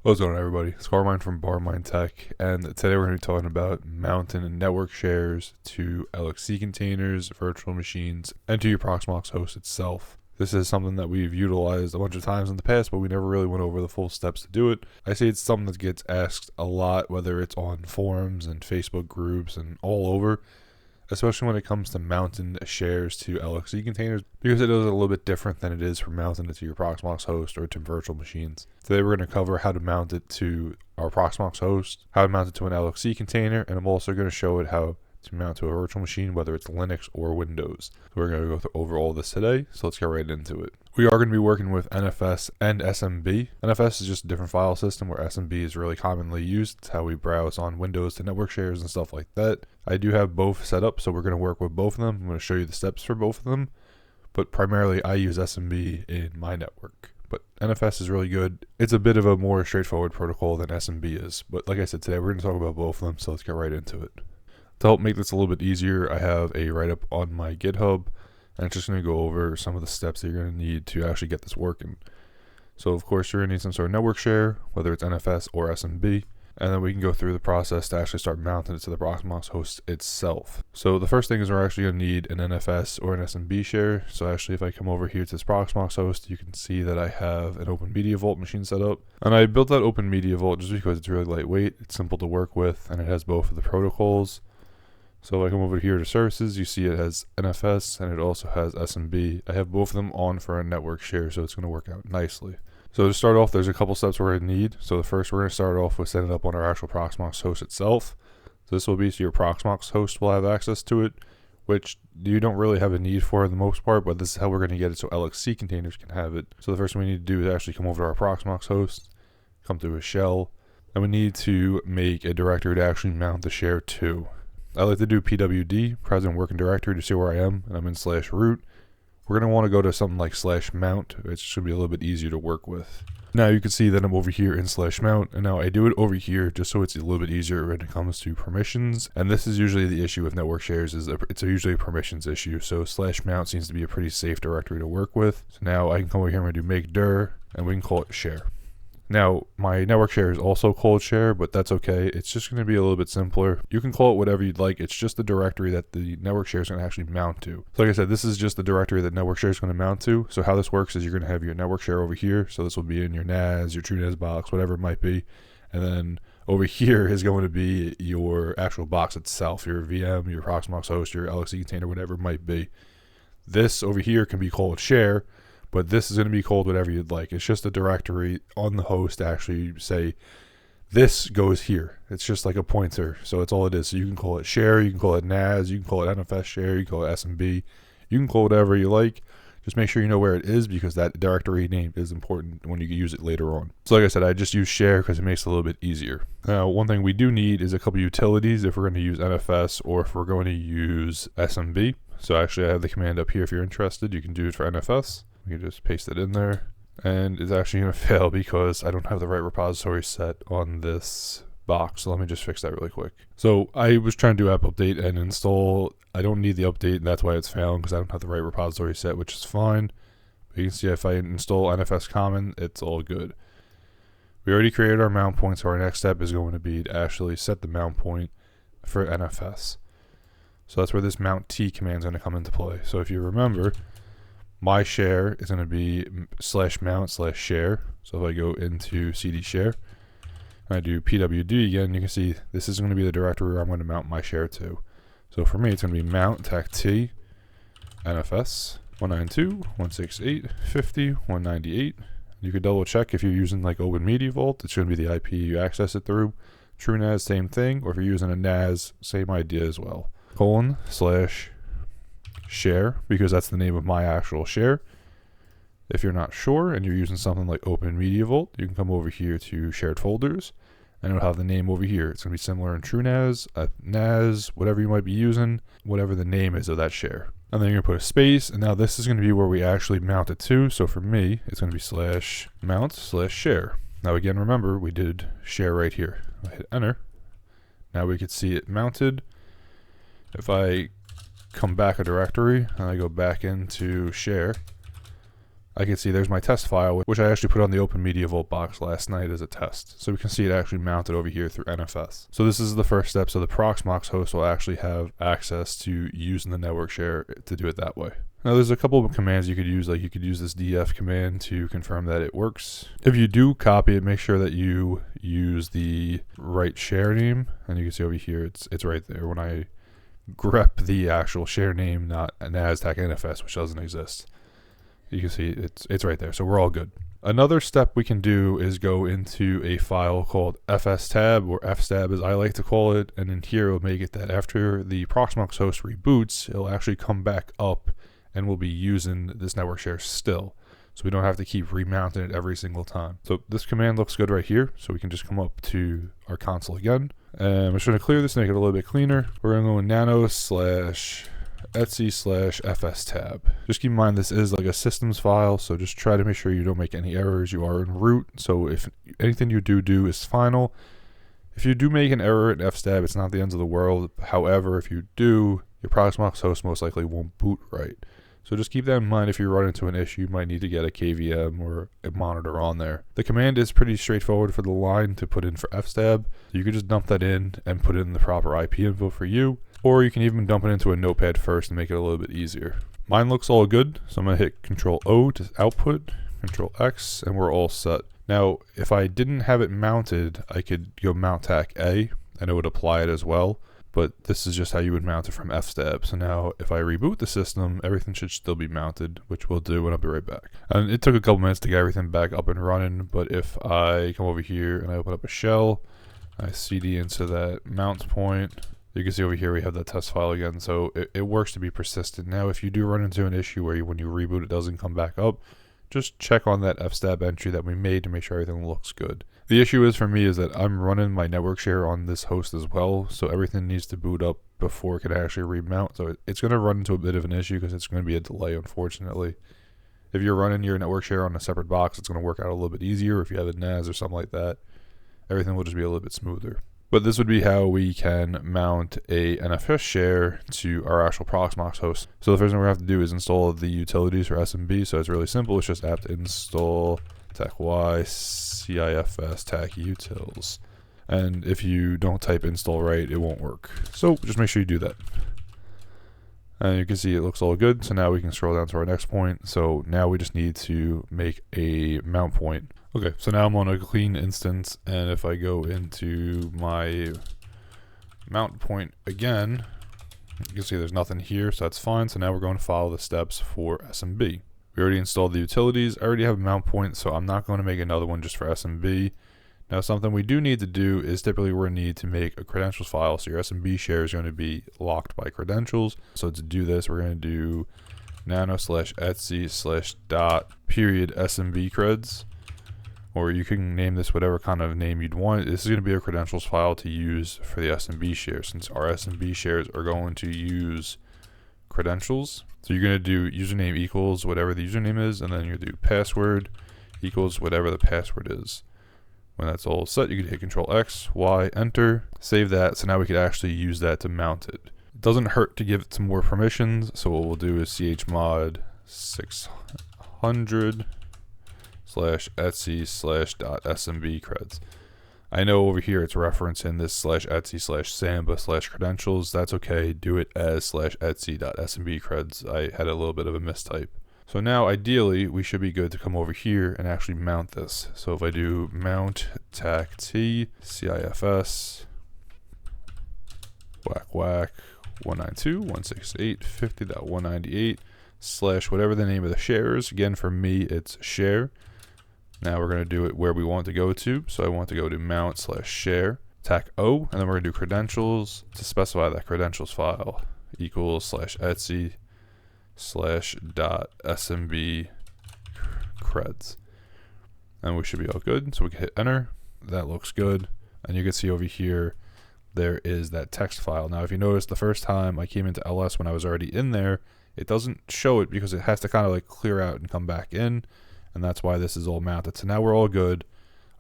What's going on, everybody? It's Carmine from Barmine Tech, and today we're going to be talking about mounting network shares to LXC containers, virtual machines, and to your Proxmox host itself. This is something that we've utilized a bunch of times in the past, but we never really went over the full steps to do it. I say it's something that gets asked a lot, whether it's on forums and Facebook groups and all over, especially when it comes to mounting shares to LXC containers, because it is a little bit different than it is for mounting it to your Proxmox host or to virtual machines. Today we're going to cover how to mount it to our Proxmox host, how to mount it to an LXC container, and I'm also going to show it how to mount to a virtual machine, whether it's Linux or Windows. So we're going to go over all this today, so let's get right into it. We are going to be working with NFS and SMB. NFS is just a different file system, where SMB is really commonly used. It's how we browse on Windows to network shares and stuff like that. I do have both set up, so we're going to work with both of them. I'm going to show you the steps for both of them, but primarily I use SMB in my network. But NFS is really good. It's a bit of a more straightforward protocol than SMB is. But like I said, today we're going to talk about both of them, so let's get right into it. To help make this a little bit easier, I have a write-up on my GitHub, and it's just going to go over some of the steps that you're going to need to actually get this working. So of course you're going to need some sort of network share, whether it's NFS or SMB, and then we can go through the process to actually start mounting it to the Proxmox host itself. So the first thing is we're actually going to need an NFS or an SMB share. So actually, if I come over here to this Proxmox host, you can see that I have an Open Media Vault machine set up. And I built that Open Media Vault just because it's really lightweight, it's simple to work with, and it has both of the protocols. So I come over here to services, you see it has NFS and it also has SMB. I have both of them on for a network share, so it's going to work out nicely. So to start off, there's a couple steps we're going to need. So the first, we're going to start off with setting it up on our actual Proxmox host itself. So this will be so your Proxmox host will have access to it, which you don't really have a need for the most part, but this is how we're going to get it so LXC containers can have it. So the first thing we need to do is actually come over to our Proxmox host, come to a shell, and we need to make a directory to actually mount the share to. I like to do pwd, present working directory, to see where I am, and I'm in /root. We're going to want to go to something like /mount, which should be a little bit easier to work with. Now you can see that I'm over here in /mount, and now I do it over here just so it's a little bit easier when it comes to permissions. And this is usually the issue with network shares, is that it's usually a permissions issue. So /mount seems to be a pretty safe directory to work with. So now I can come over here and do make dir, and we can call it share. Now, my network share is also called share, but that's okay. It's just going to be a little bit simpler. You can call it whatever you'd like. It's just the directory that the network share is going to actually mount to. So like I said, this is just the directory that network share is going to mount to. So how this works is you're going to have your network share over here. So this will be in your NAS, your TrueNAS box, whatever it might be. And then over here is going to be your actual box itself, your VM, your Proxmox host, your LXC container, whatever it might be. This over here can be called share, but this is going to be called whatever you'd like. It's just a directory on the host to actually say, this goes here. It's just like a pointer. So it's all it is. So you can call it share, you can call it NAS, you can call it NFS share, you can call it SMB. You can call it whatever you like. Just make sure you know where it is, because that directory name is important when you use it later on. So like I said, I just use share because it makes it a little bit easier. Now, one thing we do need is a couple utilities if we're going to use NFS or if we're going to use SMB. So actually I have the command up here if you're interested. You can do it for NFS. You can just paste it in there, and it's actually going to fail because I don't have the right repository set on this box. So let me just fix that really quick. So I was trying to do app update and install. I don't need the update, and that's why it's failing, because I don't have the right repository set, which is fine. But you can see if I install NFS common, it's all good. We already created our mount point, so our next step is going to be to actually set the mount point for NFS. So that's where this mount T command is going to come into play. So if you remember, my share is going to be /mount/share. So if I go into cd share and I do pwd again, you can see this is going to be the directory where I'm going to mount my share to. So for me, it's going to be mount tac t NFS 192.168.50.198. You could double check if you're using like Open Media Vault. It's going to be the IP you access it through. TrueNAS, same thing. Or if you're using a NAS, same idea as well. /share, because that's the name of my actual share. If you're not sure and you're using something like Open Media Vault, you can come over here to shared folders, and it'll have the name over here. It's going to be similar in TrueNAS, NAS, whatever you might be using, whatever the name is of that share. And then you're going to put a space, and now this is going to be where we actually mount it to. So for me, it's going to be /mount/share. Now again, remember, we did share right here. I hit enter. Now we could see it mounted. If I come back a directory and I go back into share, I can see there's my test file, which I actually put on the Open Media Vault box last night as a test. So we can see it actually mounted over here through NFS. So this is the first step. So the Proxmox host will actually have access to using the network share to do it that way. Now there's a couple of commands you could use, like you could use this df command to confirm that it works. If you do copy it, make sure that you use the right share name, and you can see over here it's right there when I grep the actual share name, not a NASDAQ NFS, which doesn't exist. You can see it's right there, so we're all good. Another step we can do is go into a file called fstab, or fstab as I like to call it, and in here it'll make it that after the Proxmox host reboots, it'll actually come back up and we'll be using this network share still. So we don't have to keep remounting it every single time. So this command looks good right here, so we can just come up to our console again. And I'm just going to clear this, make it a little bit cleaner. We're going to go nano/etsy/fstab. Just keep in mind this is like a systems file, so just try to make sure you don't make any errors. You are in root, so if anything you do is final. If you do make an error in fstab, it's not the end of the world. However, if you do, your Proxmox host most likely won't boot right. So just keep that in mind. If you run into an issue, you might need to get a KVM or a monitor on there. The command is pretty straightforward for the line to put in for fstab. You can just dump that in and put in the proper IP info for you, or you can even dump it into a notepad first and make it a little bit easier. Mine looks all good, so I'm going to hit Control O to output, Control X, and we're all set. Now, if I didn't have it mounted, I could go mount tac A, and it would apply it as well. But this is just how you would mount it from fstab. So now if I reboot the system, everything should still be mounted, which we'll do, and I'll be right back. And it took a couple minutes to get everything back up and running, but if I come over here and I open up a shell, I CD into that mount point, you can see over here we have that test file again. So it works to be persistent. Now if you do run into an issue where when you reboot it doesn't come back up, just check on that fstab entry that we made to make sure everything looks good. The issue is for me is that I'm running my network share on this host as well, so everything needs to boot up before it can actually remount. So it's going to run into a bit of an issue because it's going to be a delay, unfortunately. If you're running your network share on a separate box, it's going to work out a little bit easier. If you have a NAS or something like that, everything will just be a little bit smoother. But this would be how we can mount a NFS share to our actual Proxmox host. So the first thing we have to do is install the utilities for SMB. So it's really simple. It's just apt install tac-y cifs tac utils. And if you don't type install right, it won't work. So just make sure you do that. And you can see it looks all good. So now we can scroll down to our next point. So now we just need to make a mount point. Okay, so now I'm on a clean instance, and if I go into my mount point again, you can see there's nothing here, so that's fine. So now we're going to follow the steps for SMB. We already installed the utilities. I already have a mount point, so I'm not going to make another one just for SMB. Now something we do need to do is typically we're going to need to make a credentials file, so your SMB share is going to be locked by credentials. So to do this, we're going to do nano/etsy/dot.SMB creds. Or you can name this whatever kind of name you'd want. This is going to be a credentials file to use for the SMB share, since our SMB shares are going to use credentials. So you're going to do username equals whatever the username is, and then you're going to do password equals whatever the password is. When that's all set, you can hit Control X, Y, Enter, save that. So now we could actually use that to mount it. It doesn't hurt to give it some more permissions. So what we'll do is chmod 600 /etsy/.smb creds. I know over here it's referencing this /etsy/samba/credentials. That's okay. Do it as /etsy.smb creds. I had a little bit of a mistype. So now ideally we should be good to come over here and actually mount this. So if I do mount tac t cifs whack 192.168.50.198/ whatever the name of the share is. Again, for me it's share. Now we're going to do it where we want to go to. So I want to go to mount/share, tac O, and then we're going to do credentials to specify that credentials file equals /etsy/.smb creds. And we should be all good. So we can hit enter. That looks good. And you can see over here, there is that text file. Now, if you notice the first time I came into LS when I was already in there, it doesn't show it because it has to kind of like clear out and come back in. And that's why this is all mounted. So now we're all good.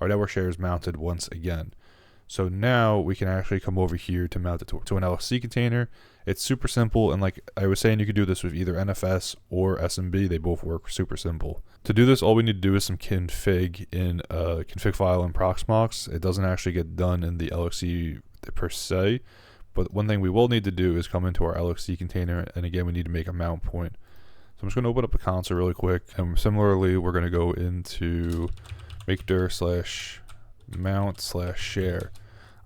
Our network share is mounted once again. So now we can actually come over here to mount it to an LXC container. It's super simple, and like I was saying, you could do this with either NFS or SMB. They both work super simple. To do this, all we need to do is some config in a config file in Proxmox. It doesn't actually get done in the LXC per se, but one thing we will need to do is come into our LXC container, and again, we need to make a mount point. So I'm just going to open up a console really quick, and similarly, we're going to go into makedir/mount/share.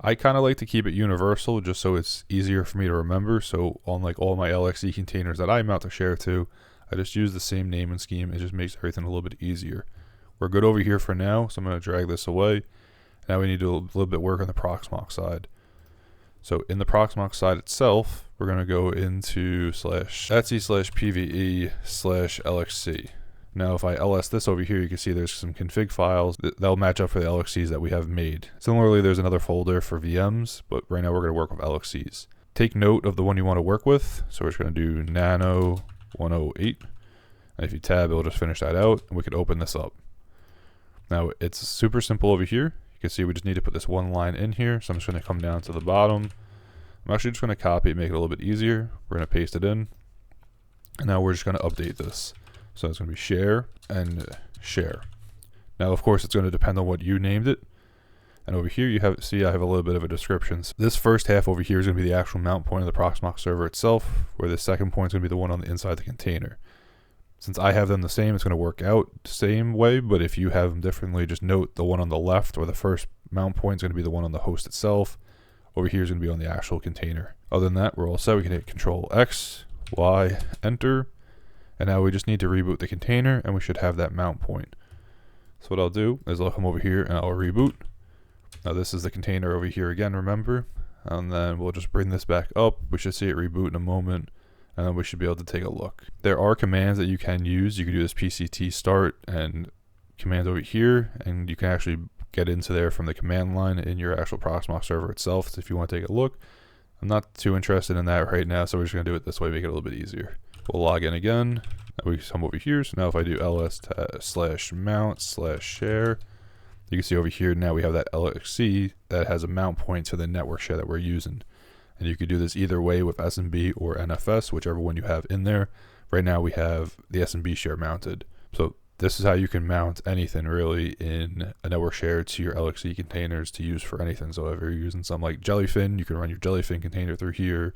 I kind of like to keep it universal just so it's easier for me to remember. So on like all my LXC containers that I mount to share to, I just use the same naming scheme. It just makes everything a little bit easier. We're good over here for now, so I'm going to drag this away. Now we need to do a little bit of work on the Proxmox side. So in the Proxmox side itself, we're going to go into /etc/pve/LXC. Now if I ls this over here, you can see there's some config files that'll match up for the LXCs that we have made. Similarly, there's another folder for VMs, but right now we're going to work with LXCs. Take note of the one you want to work with. So we're just going to do nano 108. And if you tab, it'll just finish that out, and we can open this up. Now it's super simple over here. You can see we just need to put this one line in here. So I'm just going to come down to the bottom. I'm actually just going to copy it, make it a little bit easier. We're going to paste it in. And now we're just going to update this. So it's going to be share and share. Now, of course, it's going to depend on what you named it. And over here, I have a little bit of a description. So this first half over here is going to be the actual mount point of the Proxmox server itself, where the second point is going to be the one on the inside the container. Since I have them the same, it's going to work out the same way, but if you have them differently, just note the one on the left, or the first mount point, is going to be the one on the host itself. Over here is going to be on the actual container. Other than that, we're all set. We can hit Control X, Y, Enter. And now we just need to reboot the container, and we should have that mount point. So what I'll do is I'll come over here and I'll reboot. Now this is the container over here again, remember? And then we'll just bring this back up. We should see it reboot in a moment, and then we should be able to take a look. There are commands that you can use. You can do this PCT start and command over here, and you can actually get into there from the command line in your actual Proxmox server itself. So if you want to take a look, I'm not too interested in that right now, so we're just going to do it this way, make it a little bit easier. We'll log in again. Now we come over here. So now if I do ls/mount/share, you can see over here now we have that LXC that has a mount point to the network share that we're using. And you could do this either way with SMB or NFS, whichever one you have in there. Right now we have the SMB share mounted. So this is how you can mount anything really in a network share to your LXC containers to use for anything. So if you're using something like Jellyfin, you can run your Jellyfin container through here,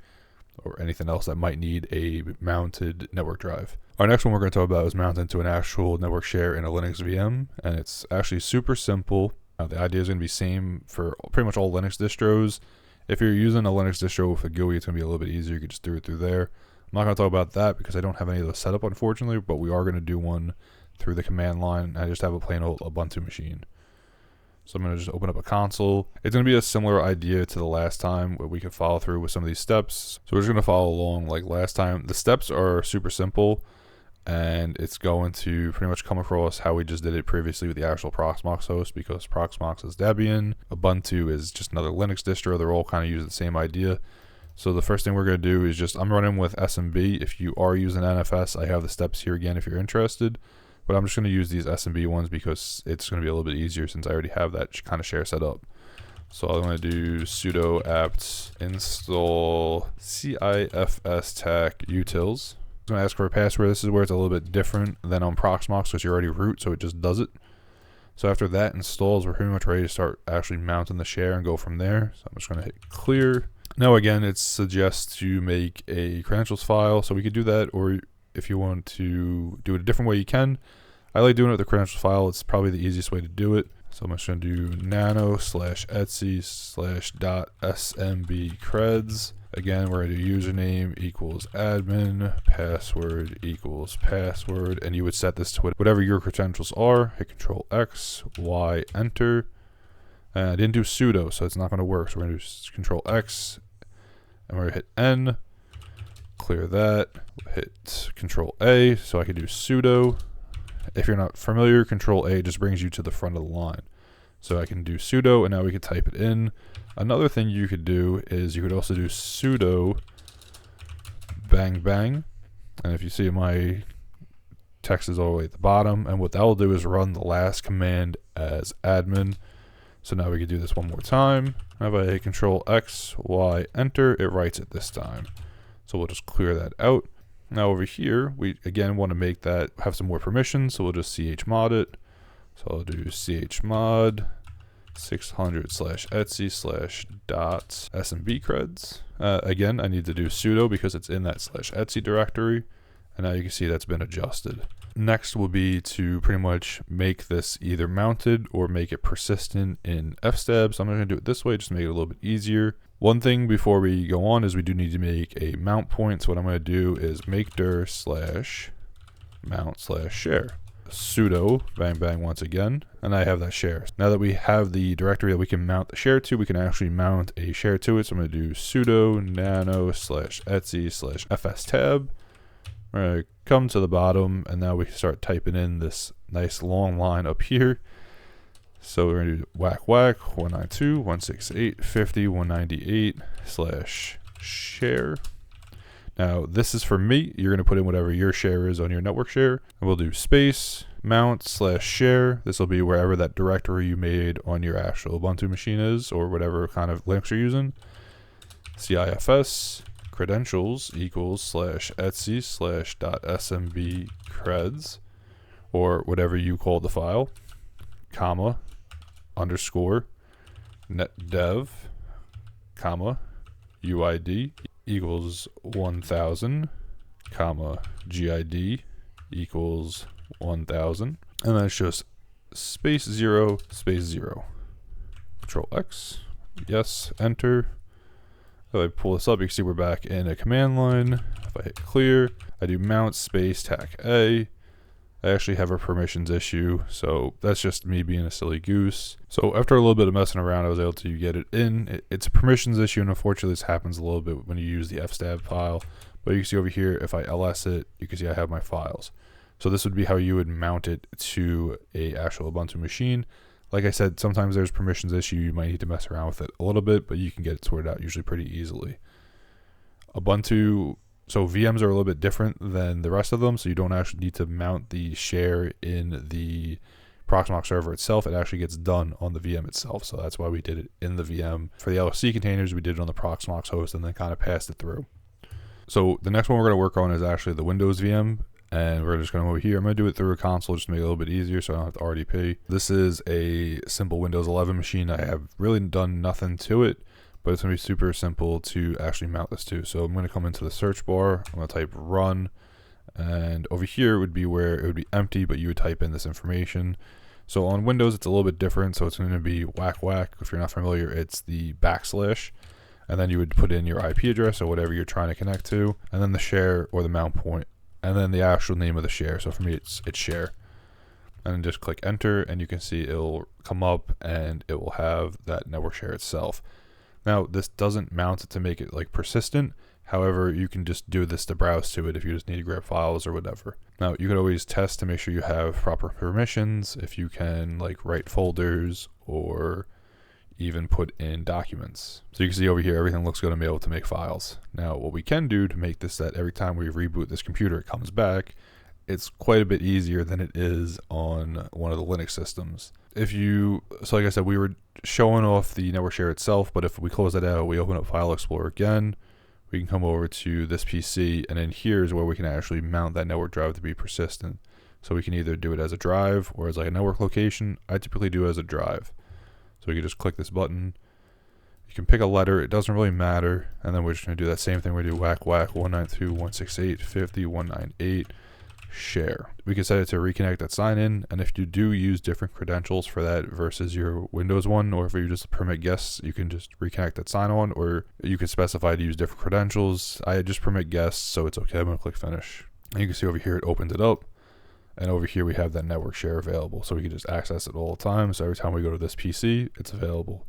or anything else that might need a mounted network drive. Our next one we're going to talk about is mounting to an actual network share in a Linux VM, and it's actually super simple. The idea is going to be same for pretty much all Linux distros. If you're using a Linux distro with a GUI, it's going to be a little bit easier. You can just do it through there. I'm not going to talk about that because I don't have any of those set up, unfortunately, but we are going to do one through the command line. I just have a plain old Ubuntu machine. So I'm going to just open up a console. It's going to be a similar idea to the last time where we could follow through with some of these steps. So we're just going to follow along like last time. The steps are super simple, and it's going to pretty much come across how we just did it previously with the actual Proxmox host, because Proxmox is Debian, Ubuntu is just another Linux distro. They're all kind of using the same idea. So the first thing we're going to do is I'm running with SMB. If you are using NFS, I have the steps here again if you're interested. But I'm just going to use these SMB ones because it's going to be a little bit easier since I already have that kind of share set up. So I'm going to do sudo apt install cifstack utils. I'm going to ask for a password. This is where it's a little bit different than on Proxmox because you're already root, so it just does it. So after that installs, we're pretty much ready to start actually mounting the share and go from there. So I'm just going to hit clear. Now again, it suggests to make a credentials file, so we could do that, or if you want to do it a different way, you can. I like doing it with the credentials file. It's probably the easiest way to do it. So I'm just going to do nano/etsy/.smb creds. Again, we're going to do username equals admin, password equals password, and you would set this to whatever your credentials are. Hit Control X, Y, Enter. And I didn't do sudo, so it's not going to work. So we're going to do Control X, and we're going to hit N. Clear that, hit Control A, so I can do sudo. If you're not familiar, Control A just brings you to the front of the line. So I can do sudo, and now we can type it in. Another thing you could do is you could also do sudo bang bang. And if you see my text is all the way at the bottom, and what that will do is run the last command as admin. So now we can do this one more time. If I hit Control X, Y, Enter, it writes it this time. So we'll just clear that out. Now over here, we again want to make that have some more permissions. So we'll just chmod it. So I'll do chmod 600/etsy/.smb creds. Again, I need to do sudo because it's in that /etsy directory. And now you can see that's been adjusted. Next will be to pretty much make this either mounted or make it persistent in fstab. So I'm going to do it this way just to make it a little bit easier. One thing before we go on is we do need to make a mount point. So what I'm going to do is make dir /mount/share. Sudo bang bang once again, and I have that share. Now that we have the directory that we can mount the share to, we can actually mount a share to it. So I'm going to do sudo nano /etsy/fstab. We're going to come to the bottom, and now we can start typing in this nice long line up here. So we're going to do whack 192.168.50.198/share. Now this is for me. You're going to put in whatever your share is on your network share. And we'll do space mount/share. This will be wherever that directory you made on your actual Ubuntu machine is, or whatever kind of Linux you're using. CIFS credentials equals /etsy/.smb creds, or whatever you call the file, comma, underscore, netdev, comma, UID equals 1000, comma, GID equals 1000, and then it's just space 0, space 0. Control X, yes, enter. If I pull this up, you can see we're back in a command line. If I hit clear, I do mount space tac A. I actually have a permissions issue, so that's just me being a silly goose. So after a little bit of messing around, I was able to get it in. It's a permissions issue, and unfortunately this happens a little bit when you use the fstab file. But you can see over here, if I ls it, you can see I have my files. So this would be how you would mount it to a actual Ubuntu machine. Like I said, sometimes there's permissions issue. You might need to mess around with it a little bit, but you can get it sorted out usually pretty easily. Ubuntu, so VMs are a little bit different than the rest of them, so you don't actually need to mount the share in the Proxmox server itself. It actually gets done on the VM itself, so that's why we did it in the VM. For the LXC containers, we did it on the Proxmox host and then kind of passed it through. So the next one we're going to work on is actually the Windows VM. And we're just going to over here. I'm going to do it through a console just to make it a little bit easier so I don't have to RDP. This is a simple Windows 11 machine. I have really done nothing to it, but it's going to be super simple to actually mount this to. So I'm going to come into the search bar. I'm going to type run. And over here would be where it would be empty, but you would type in this information. So on Windows, it's a little bit different. So it's going to be whack. If you're not familiar, it's the /. And then you would put in your IP address or whatever you're trying to connect to. And then the share or the mount point. And then the actual name of the share. So for me, it's share. And then just click enter, and you can see it'll come up, and it will have that network share itself. Now, this doesn't mount it to make it like persistent. However, you can just do this to browse to it if you just need to grab files or whatever. Now, you can always test to make sure you have proper permissions, if you can like write folders or even put in documents. So you can see over here, everything looks good and be able to make files. Now, what we can do to make this that every time we reboot this computer, it comes back, it's quite a bit easier than it is on one of the Linux systems. So like I said, we were showing off the network share itself, but if we close that out, we open up File Explorer again, we can come over to this PC, and then here's where we can actually mount that network drive to be persistent. So we can either do it as a drive or as like a network location. I typically do it as a drive. So you can just click this button. You can pick a letter. It doesn't really matter. And then we're just going to do that same thing. We do whack 192.168.50.198 share. We can set it to reconnect at sign in. And if you do use different credentials for that versus your Windows one, or if you just permit guests, you can just reconnect at sign on, or you can specify to use different credentials. I just permit guests, so it's okay. I'm going to click finish. And you can see over here, it opened it up. And over here we have that network share available, so we can just access it all the time. So every time we go to this PC, it's available.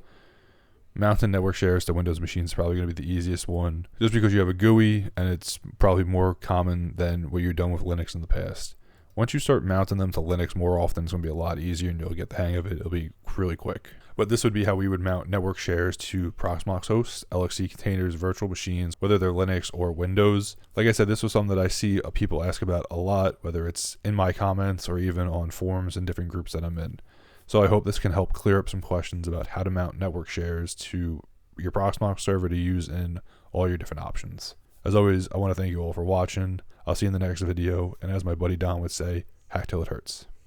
Mounting network shares to Windows machines is probably going to be the easiest one, just because you have a GUI, and it's probably more common than what you've done with Linux in the past. Once you start mounting them to Linux more often, it's going to be a lot easier, and you'll get the hang of it. It'll be really quick. But this would be how we would mount network shares to Proxmox hosts, LXC containers, virtual machines, whether they're Linux or Windows. Like I said, this was something that I see people ask about a lot, whether it's in my comments or even on forums and different groups that I'm in. So I hope this can help clear up some questions about how to mount network shares to your Proxmox server to use in all your different options. As always, I want to thank you all for watching. I'll see you in the next video, and as my buddy Don would say, hack till it hurts.